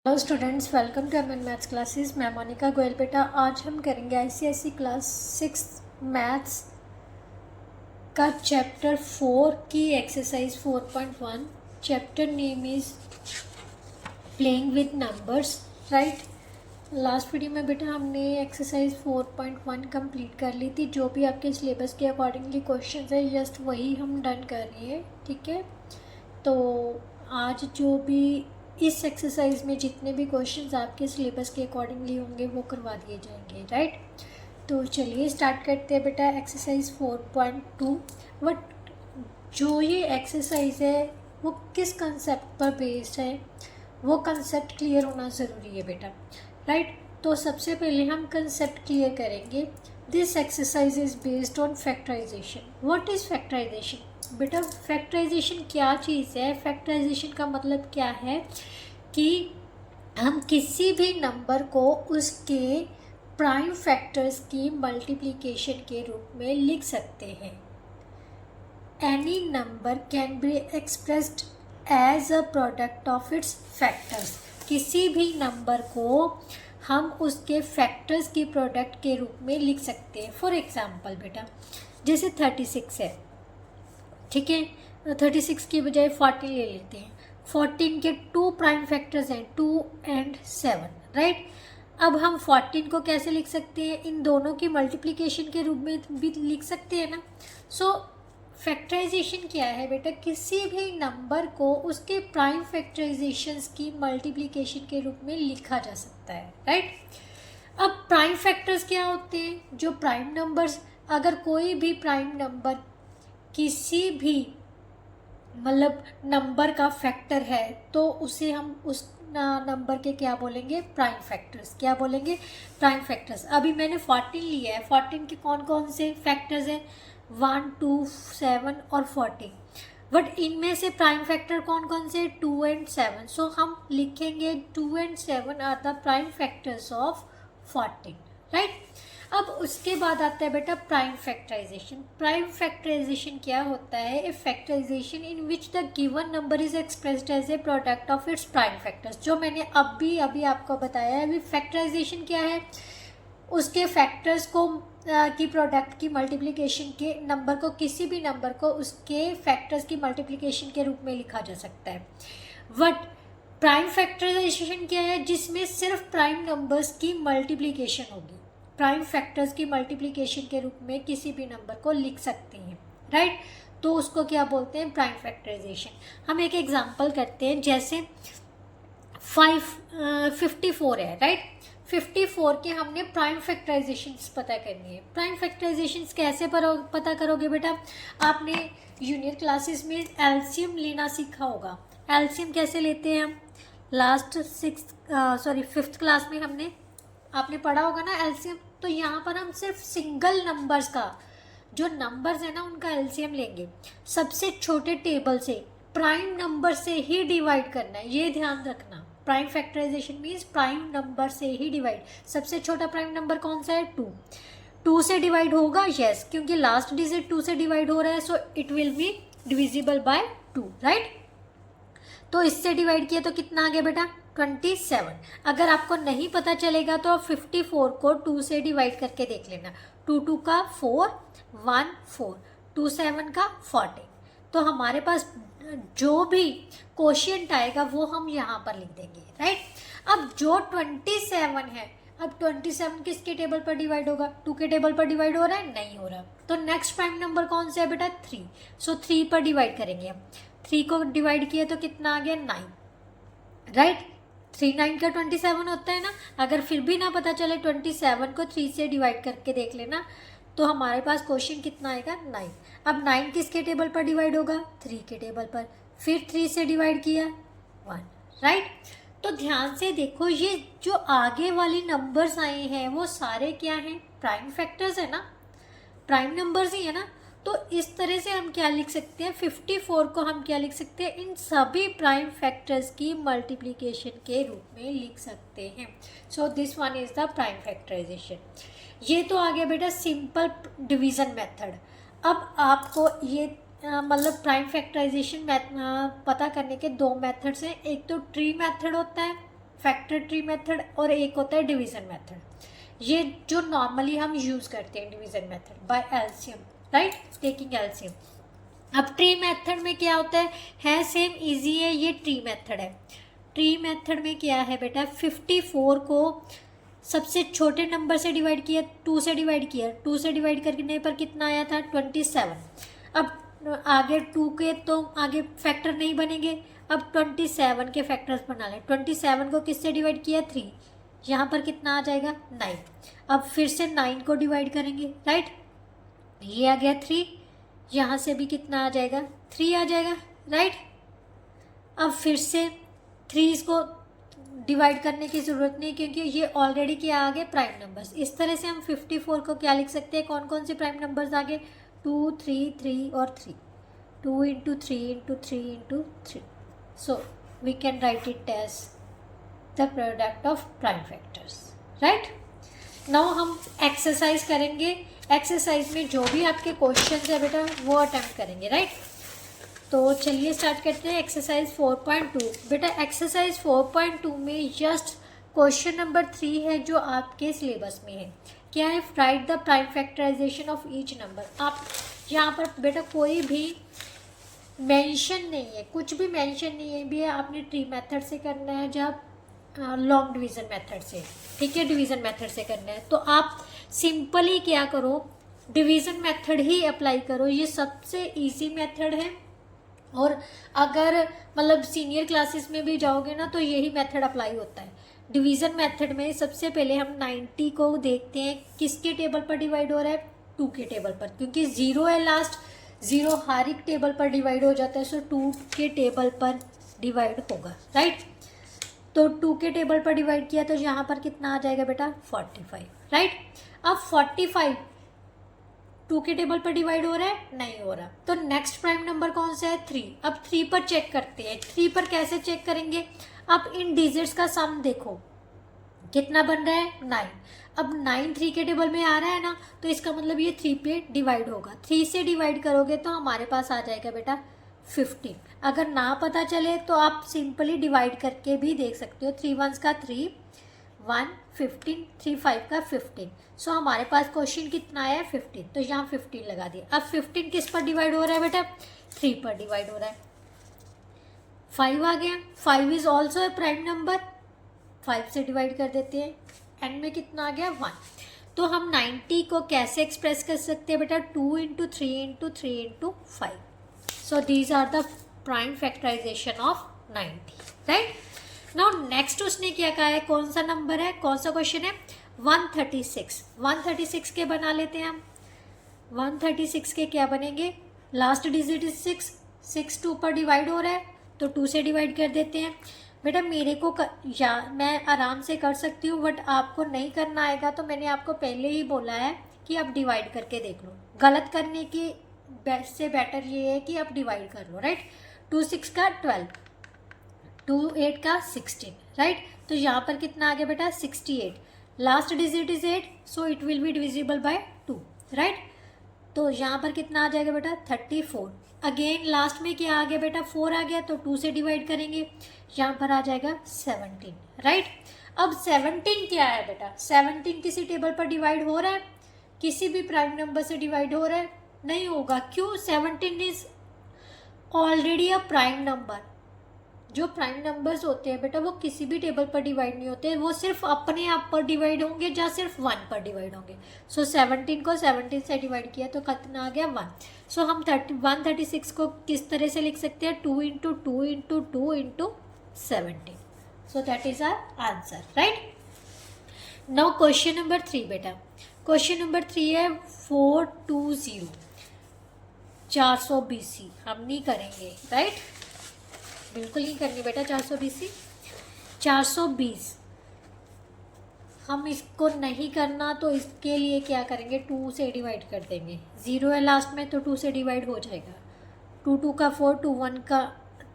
Hello students, welcome to MN maths classes. मैं मोनिका गोयल। बेटा आज हम करेंगे आईसीएसई क्लास 6 मैथ्स का चैप्टर 4 की exercise 4.1। Chapter name is playing with numbers, right. Last video में बेटा हमने एक्सरसाइज 4.1 कंप्लीट कर ली थी। जो भी आपके सिलेबस के अकॉर्डिंगली क्वेश्चन है जस्ट वही हम डन कर रहे हैं, ठीक है। तो आज जो भी इस एक्सरसाइज में जितने भी क्वेश्चंस आपके सिलेबस के अकॉर्डिंगली होंगे वो करवा दिए जाएंगे, राइट। तो चलिए स्टार्ट करते हैं बेटा एक्सरसाइज 4.2। बट जो ये एक्सरसाइज है वो किस कंसेप्ट पर बेस्ड है, वो कंसेप्ट क्लियर होना ज़रूरी है बेटा, राइट। तो सबसे पहले हम कंसेप्ट क्लियर करेंगे। This exercise is based on factorization. What is factorization? बेटा फैक्टराइजेशन क्या चीज़ है? फैक्टराइजेशन का मतलब क्या है कि हम किसी भी नंबर को उसके प्राइम फैक्टर्स की मल्टीप्लिकेशन के रूप में लिख सकते हैं। Any number can be expressed as a product of its factors. किसी भी नंबर को हम उसके फैक्टर्स की प्रोडक्ट के रूप में लिख सकते हैं। फॉर एग्जांपल बेटा जैसे 36 है, ठीक है। 36 की बजाय 14 ले लेते हैं। 14 के 2 प्राइम फैक्टर्स हैं, 2 and 7, राइट। अब हम 14 को कैसे लिख सकते हैं? इन दोनों की मल्टीप्लिकेशन के रूप में भी लिख सकते हैं ना। सो फैक्टराइजेशन क्या है बेटा? किसी भी नंबर को उसके प्राइम फैक्टराइजेशंस की मल्टीप्लिकेशन के रूप में लिखा जा सकता है, राइट। अब प्राइम फैक्टर्स क्या होते हैं? जो प्राइम नंबर्स, अगर कोई भी प्राइम नंबर किसी भी मतलब नंबर का फैक्टर है तो उसे हम उस नंबर के क्या बोलेंगे? Prime factors. क्या बोलेंगे? Prime factors. अभी मैंने 14 लिया है, 14 के कौन कौन से फैक्टर्स हैं? 1, 2, 7 और 14। बट इनमें से प्राइम फैक्टर कौन कौन से? 2 and 7। सो हम लिखेंगे 2 and 7 are the prime factors of 14, right. अब उसके बाद आता है बेटा प्राइम फैक्टराइजेशन। प्राइम फैक्टराइजेशन क्या होता है? A factorization in which the given number is expressed as a product of its prime factors. जो मैंने अभी आपको बताया है। अभी फैक्टराइजेशन क्या है? उसके फैक्टर्स को की प्रोडक्ट की मल्टीप्लिकेशन के नंबर को, किसी भी नंबर को उसके फैक्टर्स की मल्टीप्लिकेशन के रूप में लिखा जा सकता है। बट प्राइम फैक्टराइजेशन क्या है? जिसमें सिर्फ प्राइम नंबर्स की मल्टीप्लिकेशन होगी। प्राइम फैक्टर्स की मल्टीप्लिकेशन के रूप में किसी भी नंबर को लिख सकते हैं, राइट। तो उसको क्या बोलते हैं? Prime factorization. हम एक एग्जांपल करते हैं। जैसे 54 है, राइट। 54 के हमने प्राइम फैक्टराइजेशंस पता करनी है। प्राइम फैक्टराइजेशंस कैसे पता करोगे बेटा? आपने जूनियर क्लासेस में एलसीएम लेना सीखा होगा। एलसीएम कैसे लेते हैं हम? लास्ट 5th क्लास में हमने आपने पढ़ा होगा ना एलसीएम। तो यहाँ पर हम सिर्फ सिंगल नंबर्स का, जो नंबर्स है ना उनका एलसीएम लेंगे। सबसे छोटे टेबल से प्राइम नंबर से ही डिवाइड करना है, ये ध्यान रखना। Prime factorization means prime number से ही डिवाइड। सबसे छोटा प्राइम नंबर कौन सा है? 2। 2 से डिवाइड होगा, यस, क्योंकि लास्ट डिजिट 2 से डिवाइड हो रहा है। So it will be divisible bye 2, right. तो इससे डिवाइड किया तो कितना आ गया बेटा? 27। अगर आपको नहीं पता चलेगा तो आप 54 को 2 से डिवाइड करके देख लेना। 2 2 का 4, 1 4, 2 7 का 14। तो हमारे पास जो भी कोशिएंट आएगा वो हम यहाँ पर लिख देंगे, राइट। अब जो 27 है, अब 27 किसके टेबल पर डिवाइड होगा? 2 के टेबल पर डिवाइड हो रहा है? नहीं हो रहा। तो नेक्स्ट प्राइम नंबर कौन सा है बेटा? 3। सो 3 पर डिवाइड करेंगे हम। 3 को डिवाइड किया तो कितना आ गया? 9, राइट। 3 9 का 27 होता है ना। अगर फिर भी ना पता चले 27 को 3 से डिवाइड करके देख लेना। तो हमारे पास क्वेश्चन कितना आएगा? 9। अब 9 किसके टेबल पर डिवाइड होगा? 3 के टेबल पर। फिर 3 से डिवाइड किया 1, राइट। तो ध्यान से देखो, ये जो आगे वाली नंबर्स आए हैं वो सारे क्या हैं? प्राइम फैक्टर्स है ना, प्राइम नंबर्स ही है ना। तो इस तरह से हम क्या लिख सकते हैं? 54 को हम क्या लिख सकते हैं? इन सभी प्राइम फैक्टर्स की मल्टीप्लिकेशन के रूप में लिख सकते हैं। So this one is the prime factorization. ये तो आ गया बेटा सिंपल डिवीजन मेथड। अब आपको ये मतलब प्राइम फैक्टराइजेशन पता करने के 2 मेथड्स हैं। एक तो ट्री मेथड होता है, फैक्टर ट्री मेथड और एक होता है डिवीज़न मेथड। ये जो नॉर्मली हम यूज़ करते हैं division method by LCM, right, taking LCM. अब ट्री मेथड में क्या होता है सेम इजी है, ये ट्री मेथड है। ट्री मेथड में क्या है बेटा, 54 को सबसे छोटे नंबर से डिवाइड किया, 2 से डिवाइड किया, 2 से डिवाइड करने पर कितना आया था 27। अब आगे 2 के तो आगे फैक्टर नहीं बनेंगे, अब 27 के फैक्टर्स बना लें। 27 को किससे डिवाइड किया 3, यहाँ पर कितना आ जाएगा 9। अब फिर से 9 को डिवाइड करेंगे, राइट, ये आ गया 3, यहाँ से भी कितना आ जाएगा 3 आ जाएगा, राइट। अब फिर से 3 को डिवाइड करने की ज़रूरत नहीं क्योंकि ये ऑलरेडी क्या आ गए प्राइम नंबर्स। इस तरह से हम 54 को क्या लिख सकते हैं, कौन कौन से प्राइम नंबर्स आ गए 2 3 3 और 3, 2 into 3 into 3 into 3। So we can write it as the product of prime factors, right. Now हम एक्सरसाइज करेंगे। एक्सरसाइज में जो भी आपके क्वेश्चन है बेटा वो अटेम्प्ट करेंगे, राइट। तो चलिए स्टार्ट करते हैं एक्सरसाइज 4.2। बेटा एक्सरसाइज 4.2 में जस्ट क्वेश्चन नंबर 3 है जो आपके सिलेबस में है। क्या है, write the prime factorization of each number. आप यहाँ पर बेटा कोई भी मेंशन नहीं है, कुछ भी मेंशन नहीं है भी, आपने ट्री मेथड से करना है जब लॉन्ग डिवीज़न मेथड से, ठीक है, डिवीज़न मेथड से करना है तो आप सिंपली क्या करो, डिवीज़न मेथड ही अप्लाई करो। ये सबसे इजी मेथड है और अगर मतलब सीनियर क्लासेस में भी जाओगे ना तो यही मेथड अप्लाई होता है। डिवीज़न मेथड में सबसे पहले हम 90 को देखते हैं किसके टेबल पर डिवाइड हो रहा है, 2 के टेबल पर, क्योंकि 0 है लास्ट, 0 हर एक टेबल पर डिवाइड हो जाता है, सो 2 के टेबल पर डिवाइड होगा, राइट। तो 2 के टेबल पर डिवाइड किया तो यहाँ पर कितना आ जाएगा बेटा 45, राइट। अब 45 2 के टेबल पर डिवाइड हो रहा है, नहीं हो रहा, तो नेक्स्ट प्राइम नंबर कौन सा है 3। अब 3 पर चेक करते हैं। 3 पर कैसे चेक करेंगे, अब इन डिजिट्स का सम देखो कितना बन रहा है 9। अब 9 3 के टेबल में आ रहा है ना, तो इसका मतलब ये 3 पे डिवाइड होगा। 3 से डिवाइड करोगे तो हमारे पास आ जाएगा बेटा 15। अगर ना पता चले तो आप सिंपली डिवाइड करके भी देख सकते हो। 3 1 का 3, 1 15, 3 5 का 15। सो हमारे पास क्वेश्चन कितना आया है 15, तो यहाँ 15 लगा दिया। अब 15 किस पर डिवाइड हो रहा है बेटा 3 पर डिवाइड हो रहा है। 5 आ गया, 5 is also a prime number, 5 से डिवाइड कर देते हैं, एंड में कितना आ गया 1। तो हम 90 को कैसे एक्सप्रेस कर सकते हैं बेटा 2 into 3 into 3 into 5। So these are the prime factorization of 90, right. Now next उसने क्या कहा है, कौन सा नंबर है, कौन सा क्वेश्चन है 136। 136 के बना लेते हैं हम। 136 के क्या बनेंगे, लास्ट डिजिट इज 6, 6 2 पर डिवाइड हो रहा है तो 2 से डिवाइड कर देते हैं। बेटा मेरे को या मैं आराम से कर सकती हूँ, बट आपको नहीं करना आएगा तो मैंने आपको पहले ही बोला है कि आप डिवाइड करके देख लो। गलत करने की से बेटर ये है कि आप डिवाइड कर लो, राइट। 2 6 का 12, 2 8 का 16, राइट। तो यहाँ पर कितना आ गया बेटा 68। Last digit is 8, so it will be divisible bye 2, right. तो यहाँ पर कितना आ जाएगा बेटा 34। अगेन लास्ट में क्या आ गया बेटा 4 आ गया, तो 2 से डिवाइड करेंगे, यहाँ पर आ जाएगा 17, राइट। अब 17 क्या है बेटा, 17 किसी टेबल पर डिवाइड हो रहा है, किसी भी प्राइम नंबर से डिवाइड हो रहा है, नहीं होगा। क्यों, 17 is already a prime number. जो प्राइम नंबर्स होते हैं बेटा वो किसी भी टेबल पर डिवाइड नहीं होते, वो सिर्फ अपने आप पर डिवाइड होंगे या सिर्फ 1 पर डिवाइड होंगे। सो 17 को 17 से डिवाइड किया तो कितना आ गया 1। सो हम 136 को किस तरह से लिख सकते हैं 2 into 2 into 2 into 17। So that is our answer, right. Now question number 3 बेटा, क्वेश्चन नंबर 3 है 420, 420 हम नहीं करेंगे, राइट, बिल्कुल नहीं करनी बेटा 420। 420 हम इसको नहीं करना, तो इसके लिए क्या करेंगे 2 से डिवाइड कर देंगे। 0 है लास्ट में तो 2 से डिवाइड हो जाएगा। 2 2 का 4, 2 1 का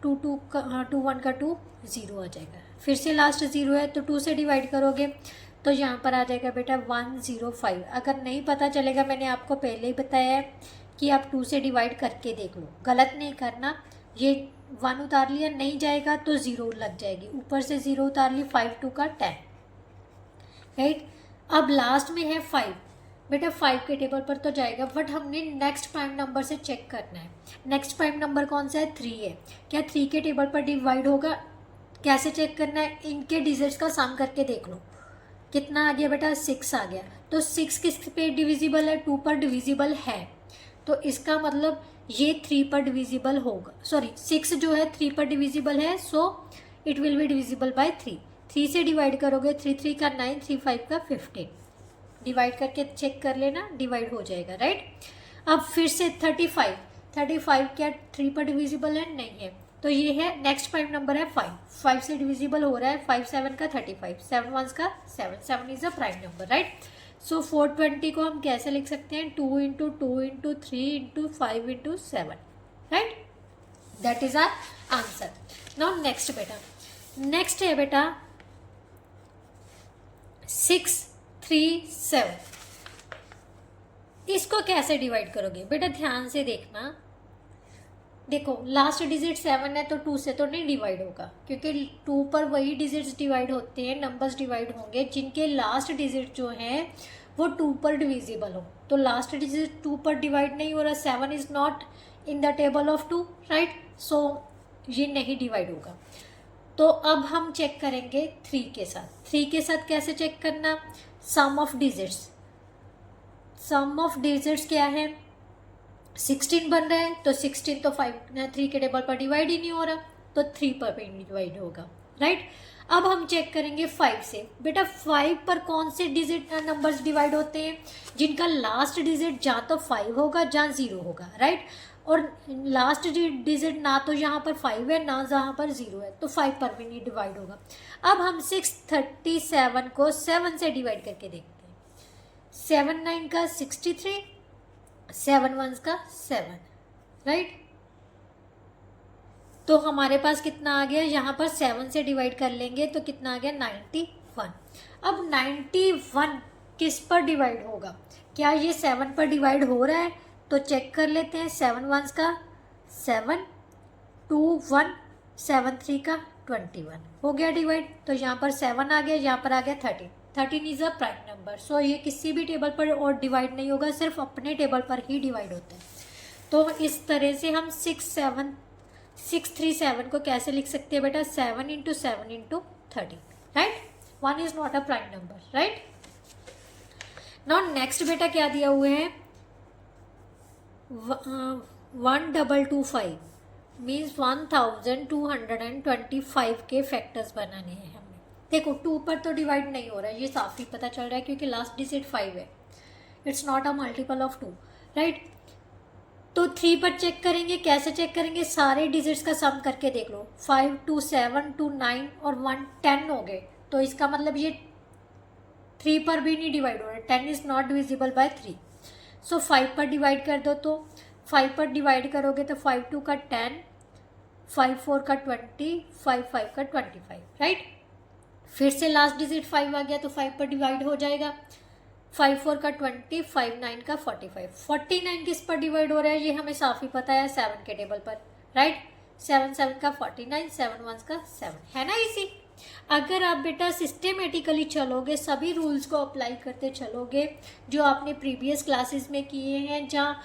2 2 का 2 1 का 2, 0 आ जाएगा। फिर से लास्ट 0 है तो 2 से डिवाइड करोगे तो यहाँ पर आ जाएगा बेटा 105। अगर नहीं पता चलेगा, मैंने आपको पहले ही बताया है कि आप 2 से डिवाइड करके देख लो, गलत नहीं करना। ये 1 उतार लिया, नहीं जाएगा तो 0 लग जाएगी, ऊपर से 0 उतार ली, 5 2 का 10, राइट। अब लास्ट में है 5, बेटा 5 के टेबल पर तो जाएगा, बट हमने नेक्स्ट प्राइम नंबर से चेक करना है। नेक्स्ट प्राइम नंबर कौन सा है? 3 है। क्या 3 के टेबल पर डिवाइड होगा? कैसे चेक करना है? इनके डिजिट्स का सम करके देख लो, कितना आ गया बेटा? 6 आ गया। तो 6 किस पे डिविजिबल है? 2 पर डिविजिबल है, तो इसका मतलब ये 3 पर डिविजिबल होगा। सॉरी, 6 जो है 3 पर डिविजिबल है, so it will be divisible bye 3। 3 से डिवाइड करोगे, 3 3 का 9, 3 5 का 15, डिवाइड करके चेक कर लेना, डिवाइड हो जाएगा, राइट। अब फिर से 35, 35 क्या 3 पर डिविजिबल है? नहीं है, तो ये है नेक्स्ट प्राइम नंबर है 5, 5 से डिविजिबल हो रहा है, 5 7 का 35, 7 1 का 7, 7 is a prime number, right. So 420 को हम कैसे लिख सकते हैं? 2 into 2 into 3 into 5 into 7, right. That is our answer. Now next बेटा, नेक्स्ट है बेटा 6 3 7। इसको कैसे डिवाइड करोगे? बेटा ध्यान से देखना, देखो लास्ट डिजिट 7 है तो 2 से तो नहीं डिवाइड होगा, क्योंकि 2 पर वही डिजिट्स डिवाइड होते हैं, नंबर्स डिवाइड होंगे जिनके लास्ट डिजिट जो है वो 2 पर डिविजिबल हो। तो लास्ट डिजिट 2 पर डिवाइड नहीं हो रहा, 7 is not in the table of 2, right. So ये नहीं डिवाइड होगा। तो अब हम चेक करेंगे 3 के साथ। 3 के साथ कैसे चेक करना? Sum of digits, sum of digits क्या है? 16 बन रहा है, तो 16 तो 3 के टेबल पर डिवाइड ही नहीं हो रहा, तो 3 पर भी डिवाइड होगा, राइट। अब हम चेक करेंगे 5 से। बेटा 5 पर कौन से डिजिट नंबर्स डिवाइड होते हैं? जिनका लास्ट डिजिट जहाँ तो 5 होगा जहाँ 0 होगा, राइट। और लास्ट डिजिट ना तो यहाँ पर 5 है ना जहाँ पर 0 है, तो 5 पर भी नहीं डिवाइड होगा। अब हम 637 को 7 से डिवाइड करके देखते हैं। 7 9 का 63, 7 1 का 7, राइट। तो हमारे पास कितना आ गया? यहाँ पर 7 से डिवाइड कर लेंगे तो कितना आ गया? 91। अब 91 किस पर डिवाइड होगा? क्या ये 7 पर डिवाइड हो रहा है? तो चेक कर लेते हैं। 7 1 का 7, 2 1, 7 3 का 21 हो गया डिवाइड। तो यहाँ पर 7 आ गया, यहाँ पर आ गया 13। 13 इज अ प्राइम नंबर। सो ये किसी भी टेबल पर और डिवाइड नहीं होगा, सिर्फ अपने टेबल पर ही डिवाइड होता है। तो इस तरह से हम 637 को कैसे लिख सकते हैं बेटा? 7 into 7 into 30, right. 1 is not a prime number, right. Now next बेटा क्या दिया हुए हैं? 1225 मीन्स 1225 के फैक्टर्स बनाने हैं हमें। देखो 2 पर तो डिवाइड नहीं हो रहा है, ये साफ ही पता चल रहा है क्योंकि लास्ट डिजिट 5 है, it's not a multiple of 2, right. तो 3 पर चेक करेंगे। कैसे चेक करेंगे? सारे डिजिट्स का सम करके देख लो। 5 2 7 2 9 और 1 10 हो गए, तो इसका मतलब ये 3 पर भी नहीं डिवाइड हो रहा है। 10 इज नॉट डिविजिबल बाय 3। सो 5 पर डिवाइड कर दो, तो 5 पर डिवाइड करोगे तो 5 2 का 10, 5 4 का 20, 5 5 का 25, राइट। फिर से लास्ट डिजिट 5 आ गया तो 5 पर डिवाइड हो जाएगा। 5 4 का 20, 5 9 का 45। 49 किस पर डिवाइड हो रहा है? ये हमें साफ ही पता है, 7 के टेबल पर, राइट। 7 7 का 49, 7 1 का 7, है ना इसी। अगर आप बेटा सिस्टेमेटिकली चलोगे, सभी रूल्स को अप्लाई करते चलोगे जो आपने प्रीवियस क्लासेस में किए हैं, जहाँ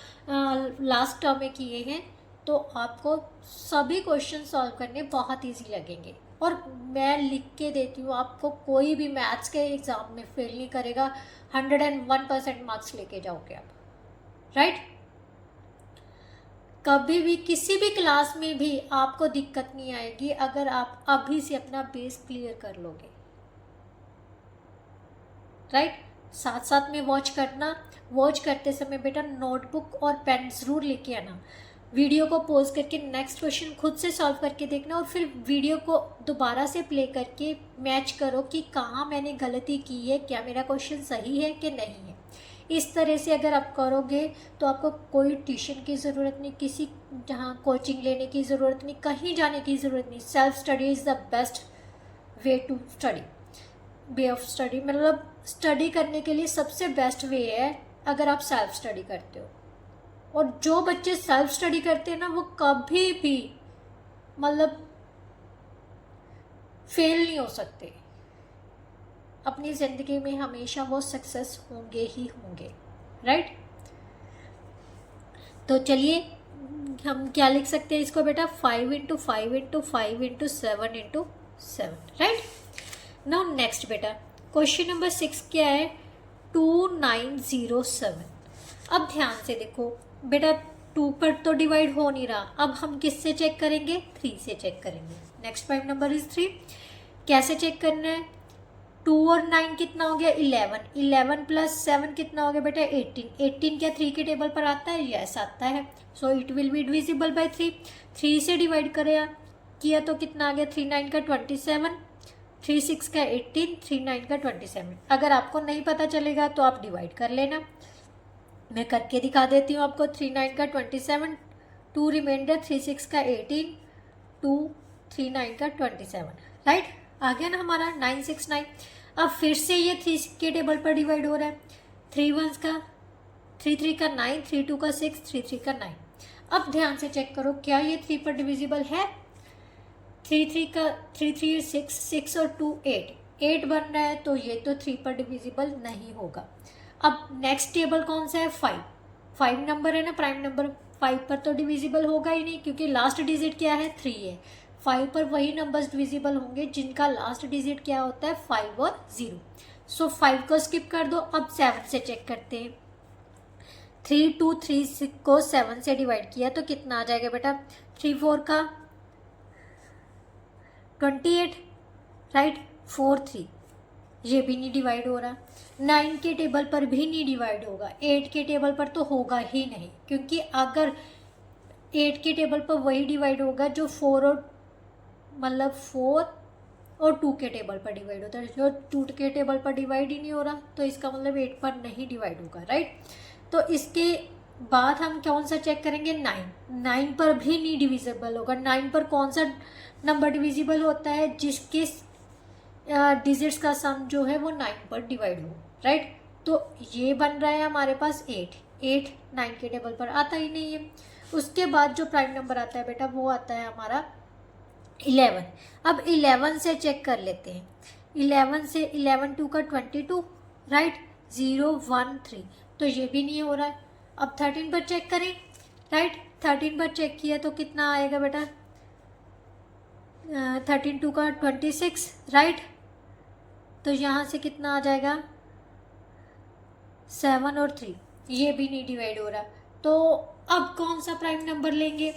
लास्ट टर्म में किए हैं, तो आपको सभी क्वेश्चन सॉल्व करने बहुत इजी लगेंगे। और मैं लिख के देती हूँ आपको, कोई भी मैथ्स के एग्ज़ाम में फेल नहीं करेगा। 101% मार्क्स लेके जाओगे आप, राइट। कभी भी किसी भी क्लास में भी आपको दिक्कत नहीं आएगी अगर आप अभी से अपना बेस क्लियर कर लोगे, राइट। साथ साथ में वॉच करना। वॉच करते समय बेटा नोटबुक और पेन ज़रूर लेके आना। वीडियो को पॉज करके नेक्स्ट क्वेश्चन खुद से सॉल्व करके देखना, और फिर वीडियो को दोबारा से प्ले करके मैच करो कि कहाँ मैंने गलती की है, क्या मेरा क्वेश्चन सही है कि नहीं है। इस तरह से अगर आप करोगे तो आपको कोई ट्यूशन की ज़रूरत नहीं, किसी जहाँ कोचिंग लेने की ज़रूरत नहीं, कहीं जाने की ज़रूरत नहीं। Self study is the best way to study, way of study. मतलब स्टडी करने के लिए सबसे बेस्ट वे है अगर आप सेल्फ स्टडी करते हो। और जो बच्चे सेल्फ स्टडी करते हैं ना, वो कभी भी मतलब फेल नहीं हो सकते, अपनी ज़िंदगी में हमेशा वो सक्सेस होंगे ही होंगे, राइट। तो चलिए हम क्या लिख सकते हैं इसको बेटा, 5 into 5 into 5 into 7 into 7, right. Now next बेटा क्वेश्चन नंबर 6 क्या है, 2907। अब ध्यान से देखो बेटा, 2 पर तो डिवाइड हो नहीं रहा, अब हम किससे चेक करेंगे, 3 से चेक करेंगे। Next prime number is 3। कैसे चेक करना है, 2 और 9 कितना हो गया, 11, 11 प्लस 7 कितना हो गया बेटा, 18, 18 क्या 3 के टेबल पर आता है, यस आता है। So it will be divisible bye 3, 3 से डिवाइड करें किया तो कितना आ गया, 3 9 का 27, 3 6 का 18, 3 9 का 27। अगर आपको नहीं पता चलेगा तो आप डिवाइड कर लेना, मैं करके दिखा देती हूँ आपको। 3 9 का 27, 2 रिमाइंडर, 3 6 का 18, 2 3 9 का 27, राइट। आ गया ना हमारा 969। अब फिर से ये 3 के टेबल पर डिवाइड हो रहा है, 3 1 का 3 3 का 9, 3 2 का 6, 3 3 का 9। अब ध्यान से चेक करो क्या ये 3 पर डिविजिबल है, 3 3 का 3 3 6, 6 और 2 8, 8 बन रहा है, तो ये तो 3 पर डिविजिबल नहीं होगा। अब नेक्स्ट टेबल कौन सा है, 5, 5 नंबर है ना प्राइम नंबर, 5 पर तो डिविजिबल होगा ही नहीं क्योंकि लास्ट डिजिट क्या है, 3 है। 5 पर वही नंबर्स डिविजिबल होंगे जिनका लास्ट डिजिट क्या होता है, 5 और 0। सो 5 को स्किप कर दो। अब 7 से चेक करते हैं, 3 2 3 6 को 7 से डिवाइड किया तो कितना आ जाएगा बेटा, 3 4 का 28, राइट, 4 3, ये भी नहीं डिवाइड हो रहा। 9 के टेबल पर भी नहीं डिवाइड होगा, 8 के टेबल पर तो होगा ही नहीं, क्योंकि अगर 8 के टेबल पर वही डिवाइड होगा जो 4 और 2 के टेबल पर डिवाइड होता है, जो 2 के टेबल पर डिवाइड ही नहीं हो रहा, तो इसका मतलब 8 पर नहीं डिवाइड होगा, राइट। तो इसके बाद हम कौन सा चेक करेंगे, 9 पर भी नहीं डिविजिबल होगा। 9 पर कौन सा नंबर डिविजिबल होता है, जिसके डिजिट्स का सम जो है वो 9 पर डिवाइड हो, राइट। तो ये बन रहा है हमारे पास 8 9 के टेबल पर आता ही नहीं है। उसके बाद जो प्राइम नंबर आता है बेटा वो आता है हमारा 11। अब 11 से चेक कर लेते हैं, 11 से 11 2 का 22, राइट, 0 1 3, तो ये भी नहीं हो रहा है। अब 13 पर चेक करें, राइट, 13 पर चेक किया तो कितना आएगा बेटा, 13 2 का 26, राइट, तो यहाँ से कितना आ जाएगा, 7 और 3, ये भी नहीं डिवाइड हो रहा। तो अब कौन सा प्राइम नंबर लेंगे,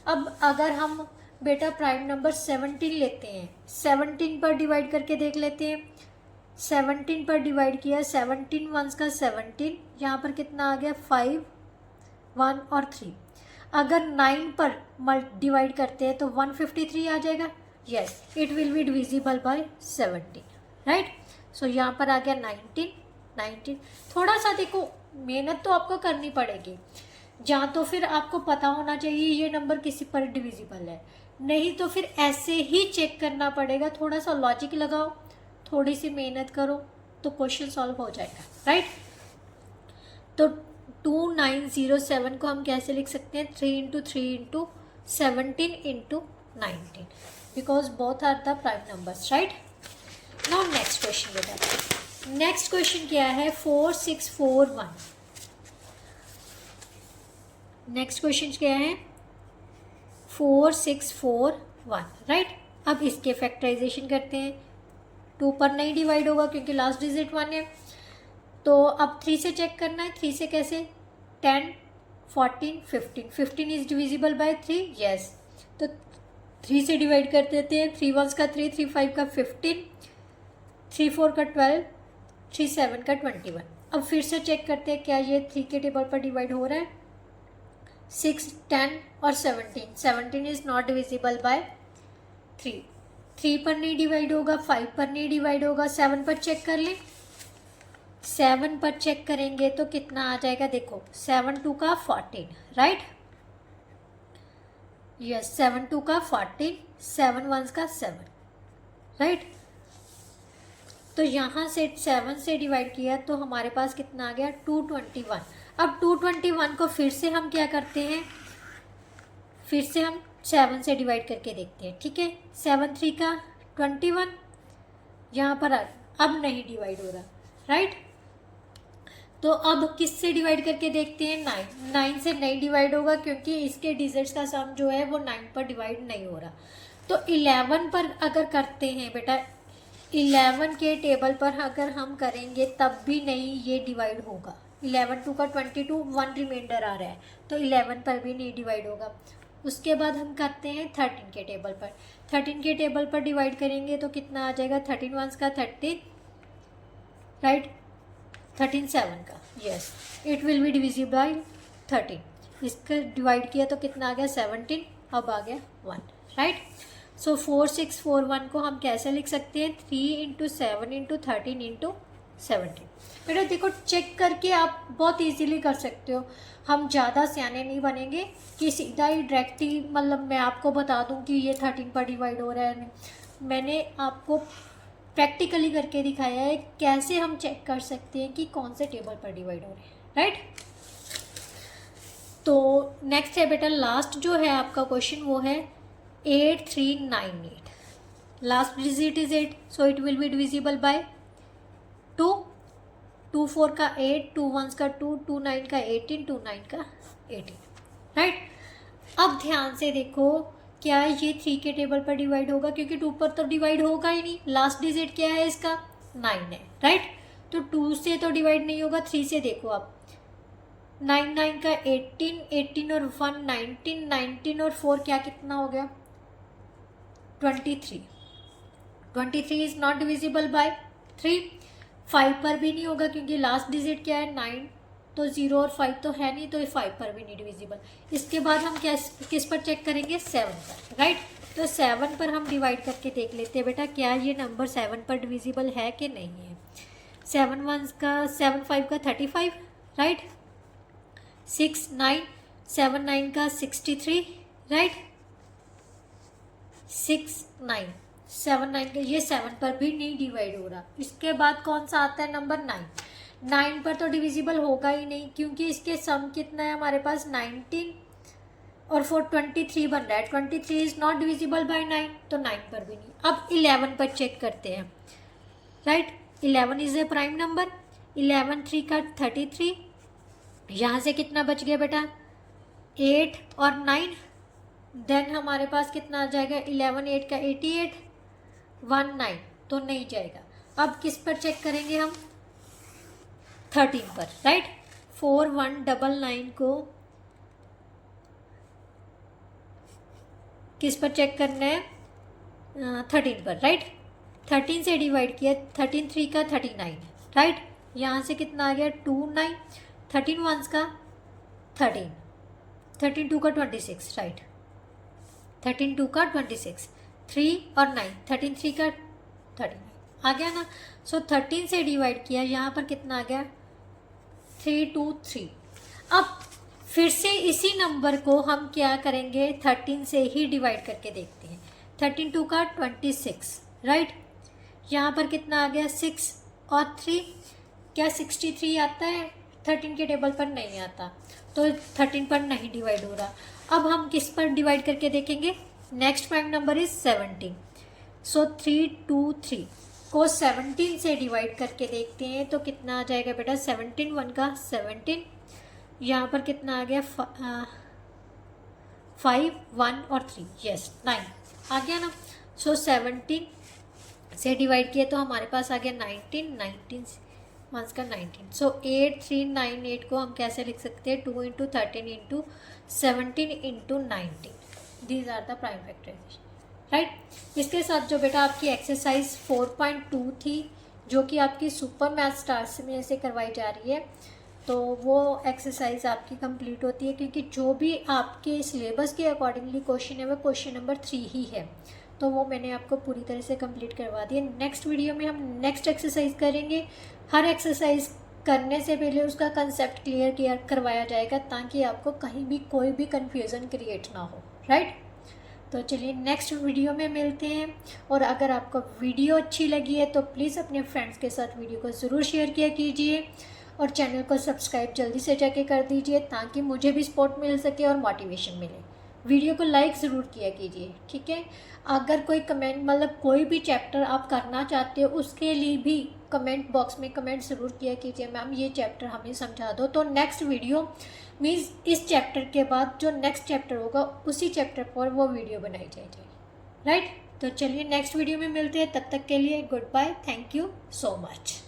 अब अगर हम बेटा प्राइम नंबर 17 लेते हैं, 17 पर डिवाइड करके देख लेते हैं। 17 पर डिवाइड किया, 17 1 का 17, यहाँ पर कितना आ गया, 5 1 और 3। अगर 9 पर डिवाइड करते हैं तो 153 आ जाएगा, yes, it will be divisible by 17, right. So यहाँ पर आ गया 19। थोड़ा सा देखो मेहनत तो आपको करनी पड़ेगी, जहाँ तो फिर आपको पता होना चाहिए ये नंबर किसी पर डिविजिबल है, नहीं तो फिर ऐसे ही चेक करना पड़ेगा। थोड़ा सा लॉजिक लगाओ, थोड़ी सी मेहनत करो तो क्वेश्चन सॉल्व हो जाएगा, राइट। तो 2907 को हम कैसे लिख सकते हैं, 3 into 3 into 17 into 19, because both are the prime numbers, right. Now next question बेटा, नेक्स्ट क्वेश्चन क्या है, 4641। नेक्स्ट क्वेश्चन क्या है, 4641, राइट। अब इसके फैक्टराइजेशन करते हैं, 2 पर नहीं डिवाइड होगा क्योंकि लास्ट डिजिट 1 है, तो अब 3 से चेक करना है। 3 से कैसे, 10 14 15, 15 इज डिविजिबल बाय 3, यस, तो 3 से डिवाइड कर देते हैं। 3 1 का 3, 3 5 का 15, 3 4 का 12, 3 7 का 21। अब फिर से चेक करते हैं क्या ये 3 के टेबल पर डिवाइड हो रहा है, 6 10 और 17, 17 इज नॉट डिविजिबल बाय 3, 3 पर नहीं डिवाइड होगा, 5 पर नहीं डिवाइड होगा। 7 पर चेक कर लें, 7 पर चेक करेंगे तो कितना आ जाएगा, देखो 7 2 का 14, राइट, यस, 7 2 का 14, 7 1 का 7, राइट। तो यहाँ से 7 से डिवाइड किया तो हमारे पास कितना आ गया, 221। अब 221 को फिर से हम क्या करते हैं, फिर से हम 7 से डिवाइड करके देखते हैं, ठीक है। 7 3 का 21, यहाँ पर अब नहीं डिवाइड हो रहा, राइट। तो अब किससे डिवाइड करके देखते हैं, 9 से नहीं डिवाइड होगा क्योंकि इसके डिजिट्स का सम जो है वो 9 पर डिवाइड नहीं हो रहा। तो 11 पर अगर करते हैं बेटा, 11 के टेबल पर अगर हम करेंगे तब भी नहीं ये डिवाइड होगा। 11 2 का 22, 1 रिमाइंडर आ रहा है, तो 11 पर भी नहीं डिवाइड होगा। उसके बाद हम करते हैं 13 के टेबल पर। 13 के टेबल पर डिवाइड करेंगे तो कितना आ जाएगा, 13 1 का 13, राइट, 13 7 का, yes, it will be divisible by 13। इसका डिवाइड किया तो कितना आ गया, 17, अब आ गया 1, राइट। सो 4 6 4 1 को हम कैसे लिख सकते हैं, 3 × 7 × 13 × 17। बेटा देखो, चेक करके आप बहुत इजीली कर सकते हो। हम ज़्यादा सियाने नहीं बनेंगे कि सीधा ही डायरेक्टली मतलब मैं आपको बता दूं कि ये 13 पर डिवाइड हो रहा है। मैंने आपको प्रैक्टिकली करके दिखाया है कैसे हम चेक कर सकते हैं कि कौन से टेबल पर डिवाइड हो रहे हैं, राइट। तो नेक्स्ट है बेटा, लास्ट जो है आपका क्वेश्चन वो है 8398। Last digit is 8, so it will be divisible bye 2। 2 4 का 8, 2 1 का 2, 2 9 का 18, 2 9 का 18, राइट। अब ध्यान से देखो, क्या ये 3 के टेबल पर डिवाइड होगा, क्योंकि 2 पर तो डिवाइड होगा ही नहीं। लास्ट डिजिट क्या है इसका, 9 है, राइट। तो 2 से तो डिवाइड नहीं होगा, 3 से देखो आप, 9 9 का 18, 18 और 1 19, 19 और 4 क्या कितना हो गया, 23। 23 इज नॉट डिविजिबल बाय 3। 5 पर भी नहीं होगा क्योंकि लास्ट डिजिट क्या है, 9, तो 0 और 5 तो है नहीं, तो ये 5 पर भी नहीं डिविजिबल। इसके बाद हम किस पर चेक करेंगे, 7 पर, राइट। तो 7 पर हम डिवाइड करके देख लेते हैं बेटा, क्या ये नंबर 7 पर डिविजिबल है कि नहीं है। 7 1 का 7 5 का 35, राइट। 6 9, 7 9 का 63, राइट। 6 9, 7 9 का ये 7 पर भी नहीं डिवाइड हो रहा। इसके बाद कौन सा आता है, नंबर 9। 9 पर तो डिविजिबल होगा ही नहीं क्योंकि इसके सम कितना है हमारे पास, 19 और 4 23 बन रहा है। 23 इज नॉट डिविजिबल बाय 9, तो 9 पर भी नहीं। अब 11 पर चेक करते हैं, right. 11 is a prime number. 11 3 का 33, यहाँ से कितना बच गया बेटा, 8 और 9, देन हमारे पास कितना आ जाएगा, 11 8 का 88, 1 9, तो नहीं जाएगा। अब किस पर चेक करेंगे हम, 13 पर, राइट। 4 1 9 9 को किस पर चेक करना है, 13 पर, राइट। 13 से डिवाइड किया, 13 3 का 39, राइट। यहाँ से कितना आ गया, 2 9, 13 1 का 13, 13 2 का 26, राइट। 13 2 का 26, 3 और 9, 13 3 का 39 आ गया ना। सो 13 से डिवाइड किया, यहाँ पर कितना आ गया, 3 2 3। अब फिर से इसी नंबर को हम क्या करेंगे, 13 से ही डिवाइड करके देखते हैं। 13 2 का 26, राइट। यहाँ पर कितना आ गया, 6 और 3, क्या 63 आता है, 13 के टेबल पर नहीं आता, तो 13 पर नहीं डिवाइड हो रहा। अब हम किस पर डिवाइड करके देखेंगे, नेक्स्ट प्राइम नंबर इज 17। सो 3 2 3 को 17 से डिवाइड करके देखते हैं तो कितना आ जाएगा बेटा, 17 1 का 17, यहाँ पर कितना आ गया, 5 1 और 3, यस 9 आ गया ना। सो 17 से डिवाइड किया तो हमारे पास आ गया 19, 19 1 का 19। सो 8 3 9 8 को हम कैसे लिख सकते हैं, 2 × 13 × 17 × 19, these are the prime factorization, right. इसके साथ जो बेटा आपकी एक्सरसाइज 4.2 थी, जो कि आपकी सुपर मैथ स्टार्स में से करवाई जा रही है, तो वो एक्सरसाइज आपकी कंप्लीट होती है क्योंकि जो भी आपके सिलेबस के अकॉर्डिंगली क्वेश्चन है वो क्वेश्चन नंबर 3 ही है, तो वो मैंने आपको पूरी तरह से कंप्लीट करवा दी है। नेक्स्ट वीडियो में हम नेक्स्ट एक्सरसाइज करेंगे। हर एक्सरसाइज करने से पहले उसका कंसेप्ट क्लियर करवाया जाएगा ताकि आपको कहीं भी कोई भी कन्फ्यूज़न क्रिएट ना हो, राइट। तो चलिए नेक्स्ट वीडियो में मिलते हैं, और अगर आपको वीडियो अच्छी लगी है तो प्लीज़ अपने फ्रेंड्स के साथ वीडियो को ज़रूर शेयर किया कीजिए, और चैनल को सब्सक्राइब जल्दी से जाके कर दीजिए ताकि मुझे भी सपोर्ट मिल सके और मोटिवेशन मिले। वीडियो को लाइक ज़रूर किया कीजिए, ठीक है। अगर कोई कमेंट मतलब कोई भी चैप्टर आप करना चाहते हो उसके लिए भी कमेंट बॉक्स में कमेंट ज़रूर किया कीजिए, मैम ये चैप्टर हमें समझा दो। तो नेक्स्ट वीडियो मीन्स इस चैप्टर के बाद जो नेक्स्ट चैप्टर होगा उसी चैप्टर पर वो वीडियो बनाई जाएगी, राइट। तो चलिए नेक्स्ट वीडियो में मिलते हैं, तब तक के लिए goodbye, thank you so much.